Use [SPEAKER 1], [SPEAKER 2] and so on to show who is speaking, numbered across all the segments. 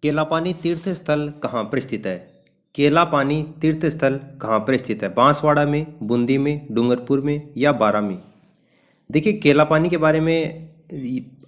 [SPEAKER 1] केलापानी तीर्थ स्थल कहाँ पर स्थित है? केलापानी तीर्थ स्थल कहाँ पर स्थित है? बांसवाड़ा में, बूंदी में, डूंगरपुर में या बारा में? देखिए, केलापानी के बारे में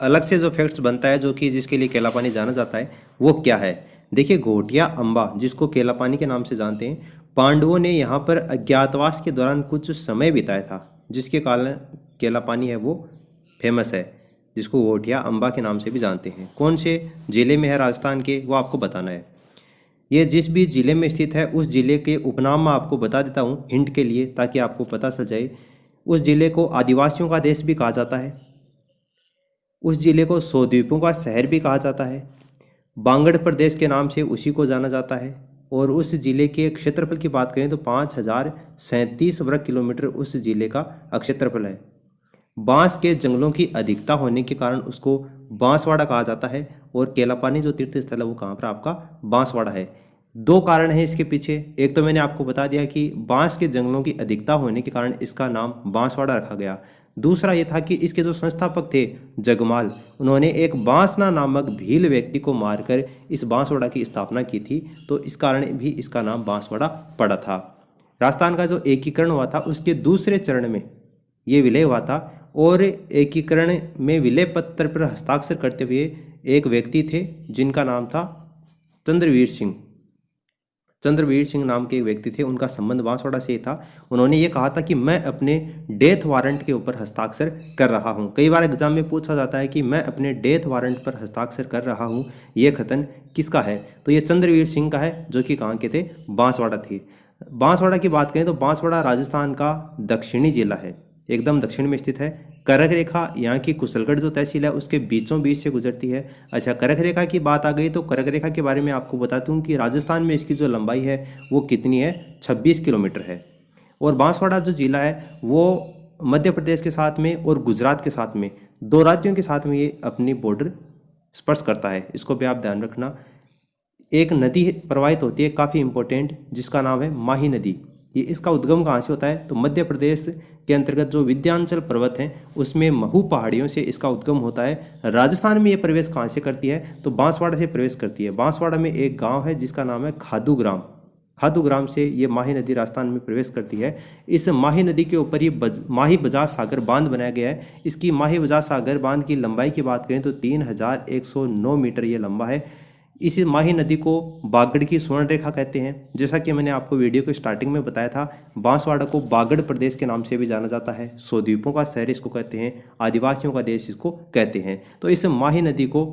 [SPEAKER 1] अलग से जो फैक्ट्स बनता है, जो कि जिसके लिए केलापानी जाना जाता है, वो क्या है? देखिए, घोटिया अम्बा, जिसको केलापानी के नाम से जानते हैं, पांडवों ने यहाँ पर अज्ञातवास के दौरान कुछ समय बिताया था, जिसके कारण केलापानी है वो फेमस है, जिसको घोटिया अम्बा के नाम से भी जानते हैं। कौन से जिले में है राजस्थान के, वो आपको बताना है। ये जिस भी जिले में स्थित है, उस जिले के उपनाम मैं आपको बता देता हूँ हिंट के लिए, ताकि आपको पता चल जाए। उस जिले को आदिवासियों का देश भी कहा जाता है। उस जिले को 100 द्वीपों का शहर भी कहा जाता है। बांगड़ प्रदेश के नाम से उसी को जाना जाता है। और उस जिले के क्षेत्रफल की बात करें तो 5037 वर्ग किलोमीटर उस जिले का क्षेत्रफल है। बांस के जंगलों की अधिकता होने के कारण उसको बांसवाड़ा कहा जाता है। और केलापानी जो तीर्थ स्थल है वो कहाँ पर? आपका बांसवाड़ा है। दो कारण हैं इसके पीछे। एक तो मैंने आपको बता दिया कि बांस के जंगलों की अधिकता होने के कारण इसका नाम बांसवाड़ा रखा गया। दूसरा ये था कि इसके जो संस्थापक थे जगमाल, उन्होंने एक बांसना नामक भील व्यक्ति को मारकर इस बांसवाड़ा की स्थापना की थी, तो इस कारण भी इसका नाम बांसवाड़ा पड़ा था। राजस्थान का जो एकीकरण हुआ था उसके दूसरे चरण में ये विलय हुआ था। और एकीकरण में विलय पत्र पर हस्ताक्षर करते हुए एक व्यक्ति थे जिनका नाम था चंद्रवीर सिंह। चंद्रवीर सिंह नाम के एक व्यक्ति थे, उनका संबंध बांसवाड़ा से था। उन्होंने ये कहा था कि मैं अपने डेथ वारंट के ऊपर हस्ताक्षर कर रहा हूँ। कई बार एग्जाम में पूछा जाता है कि मैं अपने डेथ वारंट पर हस्ताक्षर कर रहा हूँ, ये कथन किसका है? तो ये चंद्रवीर सिंह का है, जो कि कहाँ के थे? बांसवाड़ा थे। बांसवाड़ा की बात करें तो बांसवाड़ा राजस्थान का दक्षिणी जिला है, एकदम दक्षिण में स्थित है। करक रेखा यहाँ की कुशलगढ़ जो तहसील है उसके बीचों बीच से गुजरती है। अच्छा, करक रेखा की बात आ गई तो करक रेखा के बारे में आपको बताता हूँ कि राजस्थान में इसकी जो लंबाई है वो कितनी है? 26 किलोमीटर है। और बांसवाड़ा जो जिला है वो मध्य प्रदेश के साथ में और गुजरात के साथ में, दो राज्यों के साथ में ये अपनी बॉर्डर स्पर्श करता है। इसको भी आप ध्यान रखना। एक नदी प्रवाहित होती है काफ़ी इंपॉर्टेंट, जिसका नाम है माही नदी। ये इसका उद्गम कहाँ से होता है? तो मध्य प्रदेश के अंतर्गत जो विंध्याचल पर्वत हैं उसमें महू पहाड़ियों से इसका उद्गम होता है। राजस्थान में ये प्रवेश कहाँ से करती है? तो बांसवाड़ा से प्रवेश करती है। बांसवाड़ा में एक गांव है जिसका नाम है खादू ग्राम। खादू ग्राम से ये माही नदी राजस्थान में प्रवेश करती है। इस माही नदी के ऊपर ये माही बजाज सागर बांध बनाया गया है। इसकी माही बजाज सागर बांध की लंबाई की बात करें तो 3109 मीटर ये लंबा है। इस माही नदी को बागड़ की स्वर्ण रेखा कहते हैं। जैसा कि मैंने आपको वीडियो के स्टार्टिंग में बताया था, बांसवाड़ा को बागड़ प्रदेश के नाम से भी जाना जाता है। 100 द्वीपों का शहर इसको कहते हैं, आदिवासियों का देश इसको कहते हैं। तो इस माही नदी को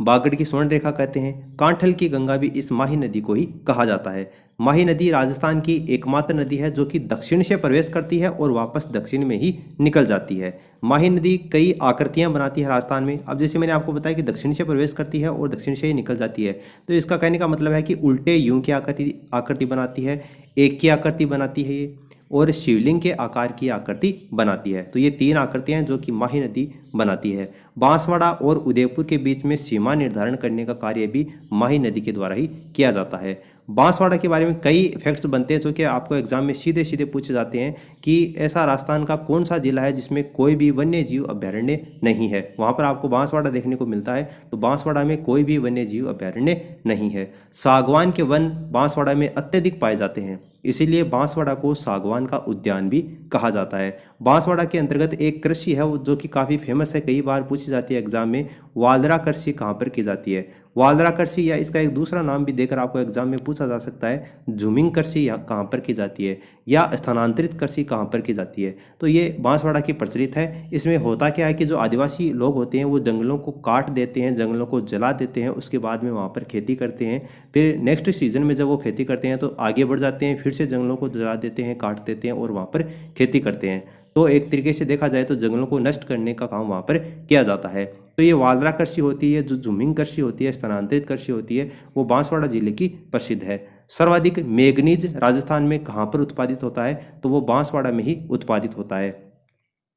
[SPEAKER 1] बागड़ की स्वर्ण रेखा कहते हैं। कांठल की गंगा भी इस माही नदी को ही कहा जाता है। माही नदी राजस्थान की एकमात्र नदी है जो कि दक्षिण से प्रवेश करती है और वापस दक्षिण में ही निकल जाती है। माही नदी कई आकृतियां बनाती है राजस्थान में। अब जैसे मैंने आपको बताया कि दक्षिण से प्रवेश करती है और दक्षिण से ही निकल जाती है, तो इसका कहने का मतलब है कि उल्टे यूं की आकृति बनाती है, एक की आकृति बनाती है ये, और शिवलिंग के आकार की आकृति बनाती है। तो ये तीन आकृतियां जो कि माही नदी बनाती है। बांसवाड़ा और उदयपुर के बीच में सीमा निर्धारण करने का कार्य भी माही नदी के द्वारा ही किया जाता है। बांसवाड़ा के बारे में कई फैक्ट्स बनते हैं जो कि आपको एग्जाम में सीधे सीधे पूछे जाते हैं कि ऐसा राजस्थान का कौन सा जिला है जिसमें कोई भी वन्य जीव अभयारण्य नहीं है। वहाँ पर आपको बांसवाड़ा देखने को मिलता है, तो बांसवाड़ा में कोई भी वन्य जीव अभयारण्य नहीं है। सागवान के वन बांसवाड़ा में अत्यधिक पाए जाते हैं, इसीलिए बांसवाड़ा को सागवान का उद्यान भी कहा जाता है। बांसवाड़ा के अंतर्गत एक कृषि है जो कि काफ़ी फेमस है, कई बार पूछी जाती है एग्जाम में। वालरा कृषि कहाँ पर की जाती है? वालरा कृषि, या इसका एक दूसरा नाम भी देकर आपको एग्जाम में पूछा जा सकता है, झूमिंग कृषि यहाँ कहाँ पर की जाती है, या स्थानांतरित कृषि कहाँ पर की जाती है। तो ये बांसवाड़ा की प्रचलित है। इसमें होता क्या है कि जो आदिवासी लोग होते हैं वो जंगलों को काट देते हैं, जंगलों को जला देते हैं, उसके बाद में वहाँ पर खेती करते हैं। फिर नेक्स्ट सीजन में जब वो खेती करते हैं तो आगे बढ़ जाते हैं, फिर से जंगलों को जला देते हैं, काट देते हैं और वहाँ पर खेती करते हैं। तो एक तरीके से देखा जाए तो जंगलों को नष्ट करने का काम वहाँ पर किया जाता है। तो ये वालरा कृषि होती है, जो झूमिंग कृषि होती है, स्थानांतरित कृषि होती है, वो बांसवाड़ा जिले की प्रसिद्ध है। सर्वाधिक मैग्नीज राजस्थान में कहाँ पर उत्पादित होता है? तो वो बांसवाड़ा में ही उत्पादित होता है।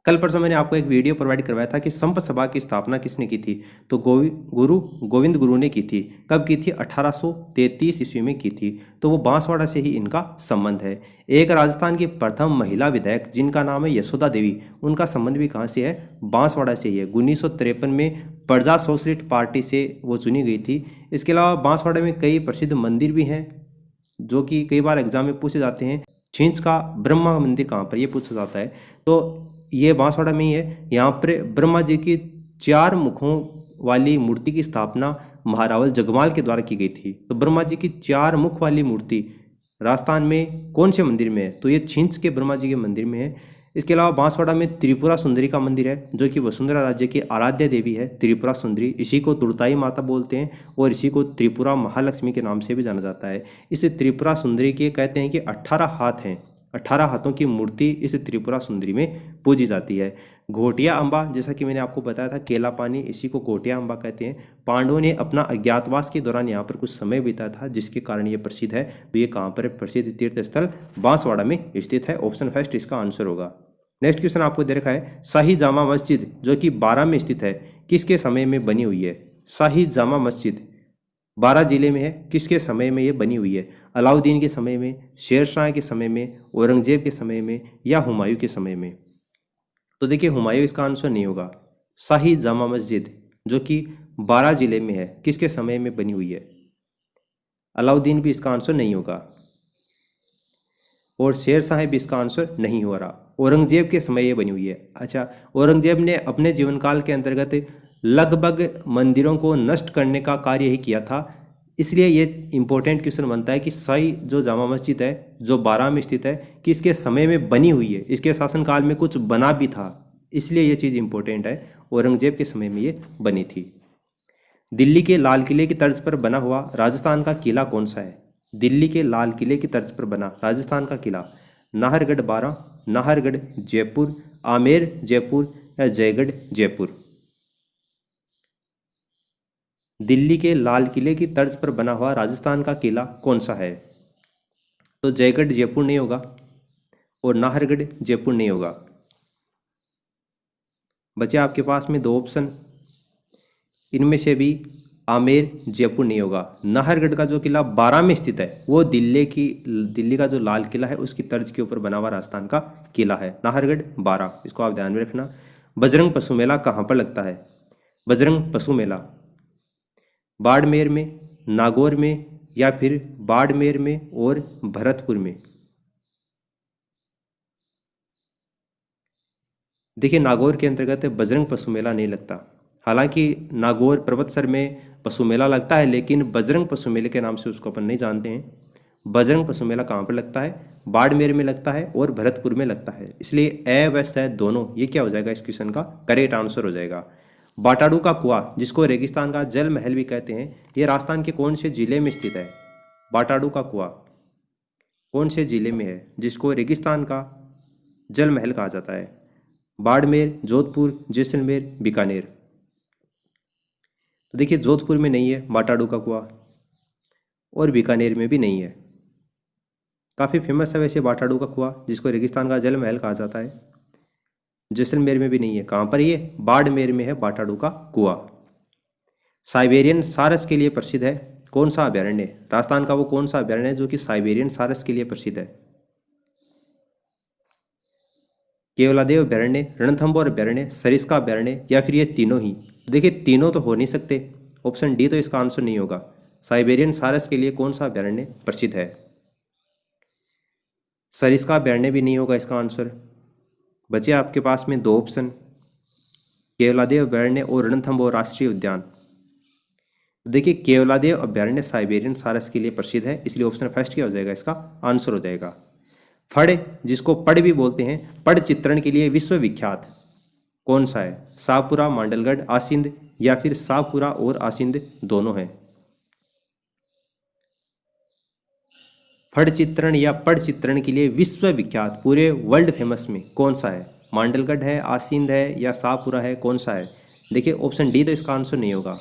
[SPEAKER 1] कल परसों मैंने आपको एक वीडियो प्रोवाइड करवाया था कि संप सभा की स्थापना किसने की थी। तो गुरु गोविंद गुरु ने की थी। कब की थी? 1833 ईस्वी में की थी। तो वो बांसवाड़ा से ही इनका संबंध है। एक राजस्थान की प्रथम महिला विधायक जिनका नाम है यशोदा देवी, उनका संबंध भी कहाँ से है? बांसवाड़ा से ही है। 1953 में प्रजा सोशलिस्ट पार्टी से वो चुनी गई थी। इसके अलावा बांसवाड़ा में कई प्रसिद्ध मंदिर भी हैं जो कि कई बार एग्जाम में पूछे जाते हैं। छींच का ब्रह्मा मंदिर कहाँ पर, ये पूछा जाता है। तो ये बांसवाड़ा में ही है। यहाँ पर ब्रह्मा जी की 4 मुखों वाली मूर्ति की स्थापना महारावल जगमाल के द्वारा की गई थी। तो ब्रह्मा जी की 4 मुख वाली मूर्ति राजस्थान में कौन से मंदिर में है? तो ये छींच के ब्रह्मा जी के मंदिर में है। इसके अलावा बांसवाड़ा में त्रिपुरा सुंदरी का मंदिर है जो कि वसुंधरा राज्य की आराध्य देवी है, त्रिपुरा सुंदरी। इसी को तुड़ताई माता बोलते हैं और इसी को त्रिपुरा महालक्ष्मी के नाम से भी जाना जाता है। इस त्रिपुरा सुंदरी के कहते हैं कि 18 हाथ हैं। 18 हाथों की मूर्ति इस त्रिपुरा सुंदरी में पूजी जाती है। घोटिया अम्बा, जैसा कि मैंने आपको बताया था, केला पानी, इसी को घोटिया अम्बा कहते हैं। पांडवों ने अपना अज्ञातवास के दौरान यहाँ पर कुछ समय बिताया था जिसके कारण ये प्रसिद्ध है। तो ये कहाँ पर प्रसिद्ध तीर्थ स्थल? बांसवाड़ा में स्थित है। ऑप्शन फर्स्ट इसका आंसर होगा। नेक्स्ट क्वेश्चन आपको दे रखा है, शाही जामा मस्जिद जो कि 12 में स्थित है किसके समय में बनी हुई है? शाही जामा मस्जिद 12 जिले में है, किसके समय में ये बनी हुई है? अलाउद्दीन के समय में, शेर शाह के समय में, औरंगजेब के समय में या हुमायूं के समय में? तो देखिए हुमायूं इसका आंसर नहीं होगा। शाही जामा मस्जिद जो कि 12 जिले में है किसके समय में बनी हुई है? अलाउद्दीन भी इसका आंसर नहीं होगा और शेर शाह भी इसका आंसर नहीं हो रहा। औरंगजेब के समय ये बनी हुई है। अच्छा, औरंगजेब ने अपने जीवन काल के अंतर्गत लगभग मंदिरों को नष्ट करने का कार्य ही किया था। इसलिए ये इंपॉर्टेंट क्वेश्चन बनता है कि शाही जो जामा मस्जिद है जो 12 में स्थित है किसके समय में बनी हुई है? इसके शासनकाल में कुछ बना भी था, इसलिए ये चीज़ इंपॉर्टेंट है। औरंगजेब के समय में ये बनी थी। दिल्ली के लाल किले की तर्ज पर बना हुआ राजस्थान का किला कौन सा है? दिल्ली के लाल किले की तर्ज पर बना राजस्थान का किला, नाहरगढ़ बारां, नाहरगढ़ जयपुर, आमेर जयपुर या जयगढ़ जयपुर? दिल्ली के लाल किले की तर्ज पर बना हुआ राजस्थान का किला कौन सा है? तो जयगढ़ जयपुर नहीं होगा और नाहरगढ़ जयपुर नहीं होगा। बचे आपके पास में 2 ऑप्शन, इनमें से भी आमेर जयपुर नहीं होगा। नाहरगढ़ का जो किला 12 में स्थित है वो दिल्ली का जो लाल किला है उसकी तर्ज के ऊपर बना हुआ राजस्थान का किला है, नाहरगढ़ 12। इसको आप ध्यान में रखना। बजरंग पशु मेला कहाँ पर लगता है? बजरंग पशु मेला बाड़मेर में, नागौर में या फिर बाड़मेर में और भरतपुर में? देखिए नागौर के अंतर्गत बजरंग पशु मेला नहीं लगता। हालांकि नागौर पर्वतसर में पशु मेला लगता है लेकिन बजरंग पशु मेले के नाम से उसको अपन नहीं जानते हैं। बजरंग पशु मेला कहाँ पर लगता है? बाड़मेर में लगता है और भरतपुर में लगता है। इसलिए ए व स दोनों, ये क्या हो जाएगा इस क्वेश्चन का करेक्ट आंसर हो जाएगा। बाटाडू का कुआं जिसको रेगिस्तान का जल महल भी कहते हैं, ये राजस्थान के कौन से जिले में स्थित है? बाटाडू का कुआं कौन से जिले में है जिसको रेगिस्तान का जल महल कहा जाता है? बाड़मेर, जोधपुर, जैसलमेर, बीकानेर? तो देखिए जोधपुर में नहीं है बाटाडू का कुआं और बीकानेर में भी नहीं है। काफ़ी फेमस है वैसे बाटाडू का कुआं जिसको रेगिस्तान का जल महल कहा जाता है। जैसलमेर में भी नहीं है। कहाँ पर ये? बाड़मेर में है बाटाडू का कुआं। साइबेरियन सारस के लिए प्रसिद्ध है कौन सा अभयारण्य? राजस्थान का वो कौन सा अभयारण्य है जो कि साइबेरियन सारस के लिए प्रसिद्ध है? केवलादेव अभयारण्य, रणथंभौर अभयारण्य, सरिस्का अभयारण्य या फिर ये तीनों ही? देखिए तीनों तो हो नहीं सकते, ऑप्शन डी तो इसका आंसर नहीं होगा। साइबेरियन सारस के लिए कौन सा अभयारण्य प्रसिद्ध है? सरिस्का अभयारण्य भी नहीं होगा इसका आंसर। बचे आपके पास में 2 ऑप्शन, केवलादेव अभयारण्य और रणथंभौर राष्ट्रीय उद्यान। देखिए केवलादेव अभयारण्य साइबेरियन सारस के लिए प्रसिद्ध है, इसलिए ऑप्शन फर्स्ट क्या हो जाएगा? इसका आंसर हो जाएगा। फड़, जिसको पड़ भी बोलते हैं, पड़ चित्रण के लिए विश्वविख्यात कौन सा है? शाहपुरा, मांडलगढ़, आसिंद या फिर शाहपुरा और आसिंद दोनों हैं? फड़ चित्रण या पड़ चित्रण के लिए विश्वविख्यात पूरे वर्ल्ड फेमस में कौन सा है? मांडलगढ़ है, आसिंद है या शाहपुरा है, कौन सा है? देखिए ऑप्शन डी तो इसका आंसर नहीं होगा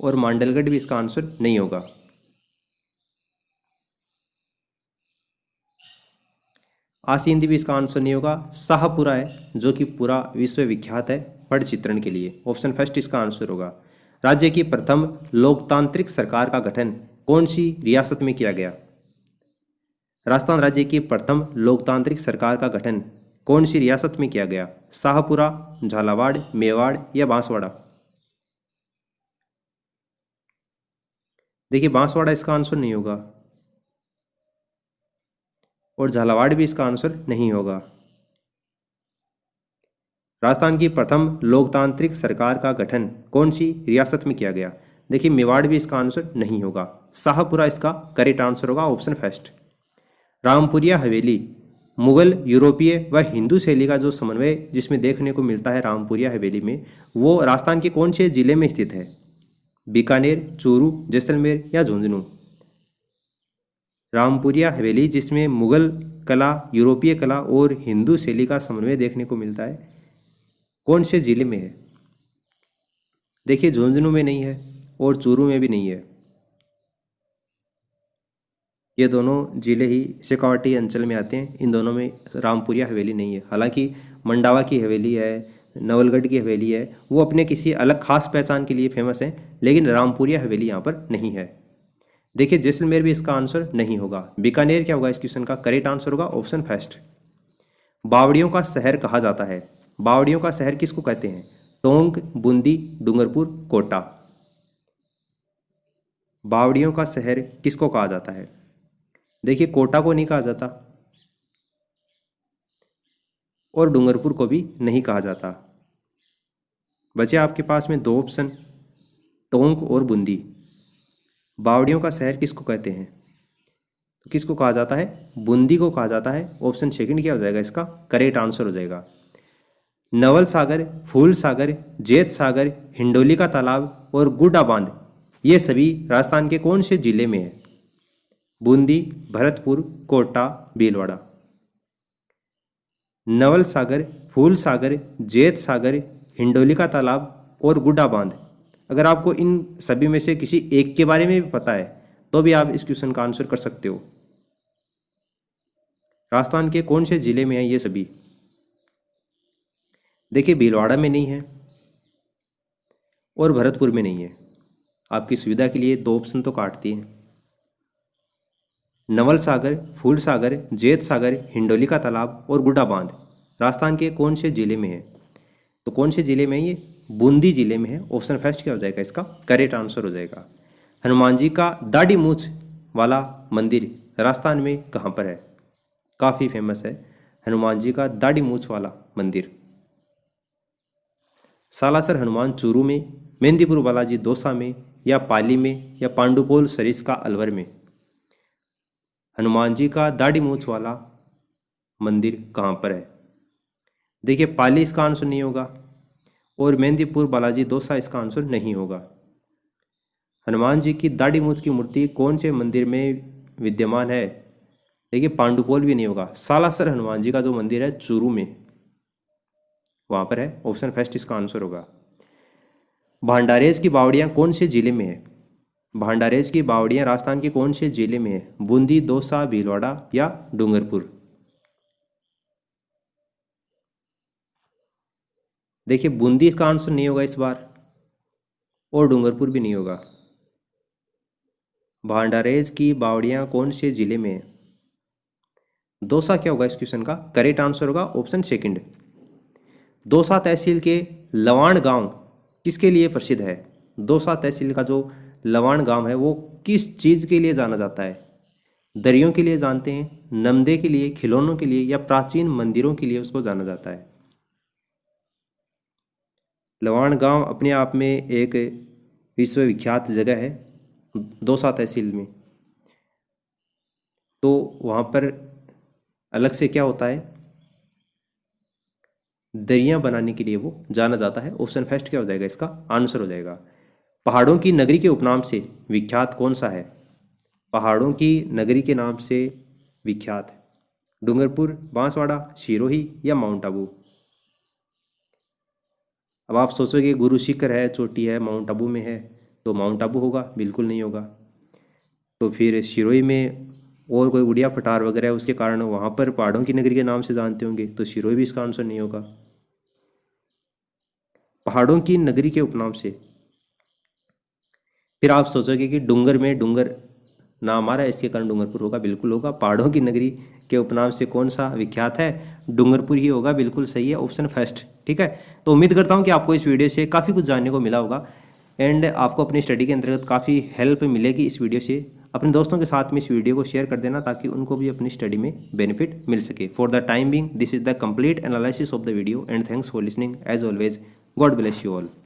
[SPEAKER 1] और मांडलगढ़ भी इसका आंसर नहीं होगा। आसिंदी भी इसका आंसर नहीं होगा। शाहपुरा है जो कि पूरा विश्व विख्यात है पट चित्रण के लिए। ऑप्शन फर्स्ट इसका आंसर होगा। राज्य की प्रथम लोकतांत्रिक सरकार का गठन कौन सी रियासत में किया गया? राजस्थान राज्य की प्रथम लोकतांत्रिक सरकार का गठन कौन सी रियासत में किया गया? शाहपुरा, झालावाड़, मेवाड़ या बांसवाड़ा? देखिए बांसवाड़ा इसका आंसर नहीं होगा और झालावाड़ भी इसका आंसर नहीं होगा। राजस्थान की प्रथम लोकतांत्रिक सरकार का गठन कौन सी रियासत में किया गया? देखिए मेवाड़ भी इसका आंसर नहीं होगा। शाहपुरा इसका करेक्ट आंसर होगा, ऑप्शन फर्स्ट। रामपुरिया हवेली मुगल, यूरोपीय व हिंदू शैली का जो समन्वय जिसमें देखने को मिलता है रामपुरिया हवेली में, वो राजस्थान के कौन से जिले में स्थित है? बीकानेर, चूरू, जैसलमेर या झुंझुनू? रामपुरिया हवेली जिसमें मुगल कला, यूरोपीय कला और हिंदू शैली का समन्वय देखने को मिलता है, कौन से जिले में है? देखिए झुंझुनू में नहीं है और चूरू में भी नहीं है। ये दोनों जिले ही शेखावाटी अंचल में आते हैं। इन दोनों में रामपुरिया हवेली नहीं है। हालांकि मंडावा की हवेली है, नवलगढ़ की हवेली है, वो अपने किसी अलग खास पहचान के लिए फेमस है, लेकिन रामपुरिया हवेली यहाँ पर नहीं है। देखिए जैसलमेर भी इसका आंसर नहीं होगा। बीकानेर क्या होगा इस क्वेश्चन का? करेक्ट आंसर होगा, ऑप्शन फर्स्ट। बावड़ियों का शहर कहा जाता है। बावड़ियों का शहर किसको कहते हैं? टोंक, बूंदी, डूंगरपुर, कोटा? बावड़ियों का शहर किसको कहा जाता है? देखिए कोटा को नहीं कहा जाता और डूंगरपुर को भी नहीं कहा जाता। बचे आपके पास में दो ऑप्शन, टोंक और बूंदी। बावड़ियों का शहर किसको कहते हैं? तो किसको कहा जाता है? बूंदी को कहा जाता है। ऑप्शन सेकंड क्या हो जाएगा इसका? करेक्ट आंसर हो जाएगा। नवल सागर, फूल सागर, जेत सागर, हिंडोली का तालाब और गुड्डा बांध, ये सभी राजस्थान के कौन से जिले में है? बूंदी, भरतपुर, कोटा, भीलवाड़ा? नवल सागर, फूल सागर, जेत सागर, हिंडोली का तालाब और गुड्डा बांध, अगर आपको इन सभी में से किसी एक के बारे में भी पता है तो भी आप इस क्वेश्चन का आंसर कर सकते हो। राजस्थान के कौन से जिले में है ये सभी? देखिए भीलवाड़ा में नहीं है और भरतपुर में नहीं है। आपकी सुविधा के लिए दो ऑप्शन तो काटती हैं। नवल सागर, फूल सागर, जेत सागर, हिंडोली का तालाब और गुड्डा बांध राजस्थान के कौन से जिले में है? तो कौन से जिले में है ये? बूंदी जिले में है। ऑप्शन फर्स्ट क्या हो जाएगा इसका? करेक्ट आंसर हो जाएगा। हनुमान जी का दाढ़ी मूछ वाला मंदिर राजस्थान में कहाँ पर है? काफ़ी फेमस है हनुमान जी का दाढ़ी मूछ वाला मंदिर। सालासर हनुमान चूरू में, मेहंदीपुर बालाजी दौसा में या पाली में या पांडुपोल सरिस्का अलवर में? हनुमान जी का दाढ़ी मूछ वाला मंदिर कहाँ पर है? देखिए पाली इसका आंसर नहीं होगा और मेहंदीपुर बालाजी दौसा इसका आंसर नहीं होगा। हनुमान जी की दाढ़ी मूछ की मूर्ति कौन से मंदिर में विद्यमान है? देखिए पांडुपोल भी नहीं होगा। सालासर हनुमान जी का जो मंदिर है चूरू में, वहाँ पर है। ऑप्शन फर्स्ट इसका आंसर होगा। भांडारेज की बावड़ियाँ कौन से जिले में है? भांडारेज की बावड़ियाँ राजस्थान के कौन से जिले में है? बूंदी, दौसा, भीलवाड़ा या डूंगरपुर? देखिए बूंदी इसका आंसर नहीं होगा इस बार और डूंगरपुर भी नहीं होगा। भांडारेज की बावड़ियाँ कौन से जिले में है? दौसा क्या होगा इस क्वेश्चन का? करेक्ट आंसर होगा ऑप्शन सेकंड। दौसा तहसील के लवाण गांव किसके लिए प्रसिद्ध है? दौसा तहसील का जो लवाण गांव है वो किस चीज़ के लिए जाना जाता है? दरियों के लिए जानते हैं, नमदे के लिए, खिलौनों के लिए या प्राचीन मंदिरों के लिए उसको जाना जाता है? लवाण गांव अपने आप में एक विश्वविख्यात जगह है दौसा तहसील में। तो वहाँ पर अलग से क्या होता है, दरियाँ बनाने के लिए वो जाना जाता है। ऑप्शन फर्स्ट क्या हो जाएगा इसका? आंसर हो जाएगा। पहाड़ों की नगरी के उपनाम से विख्यात कौन सा है? पहाड़ों की नगरी के नाम से विख्यात डूंगरपुर, बांसवाड़ा, सिरोही या माउंट आबू? अब आप सोचोगे गुरु शिखर है, चोटी है, माउंट आबू में है, तो माउंट आबू होगा? बिल्कुल नहीं होगा। तो फिर सिरोही में और कोई उड़िया पठार वगैरह है उसके कारण वहाँ पर पहाड़ों की नगरी के नाम से जानते होंगे, तो सिरोही भी इसका आंसर नहीं होगा। पहाड़ों की नगरी के उपनाम से। फिर आप सोचोगे कि डूंगर में डूंगर नाम आ रहा है इसके कारण डूंगरपुर होगा, बिल्कुल होगा। पहाड़ों की नगरी के उपनाम से कौन सा विख्यात है? डूंगरपुर ही होगा, बिल्कुल सही है, ऑप्शन फर्स्ट। ठीक है, तो उम्मीद करता हूँ कि आपको इस वीडियो से काफ़ी कुछ जानने को मिला होगा एंड आपको अपनी स्टडी के अंतर्गत काफ़ी हेल्प मिलेगी इस वीडियो से। अपने दोस्तों के साथ में इस वीडियो को शेयर कर देना ताकि उनको भी अपनी स्टडी में बेनिफिट मिल सके। For the time being this is the complete analysis of the video and thanks for listening as always. God bless you all.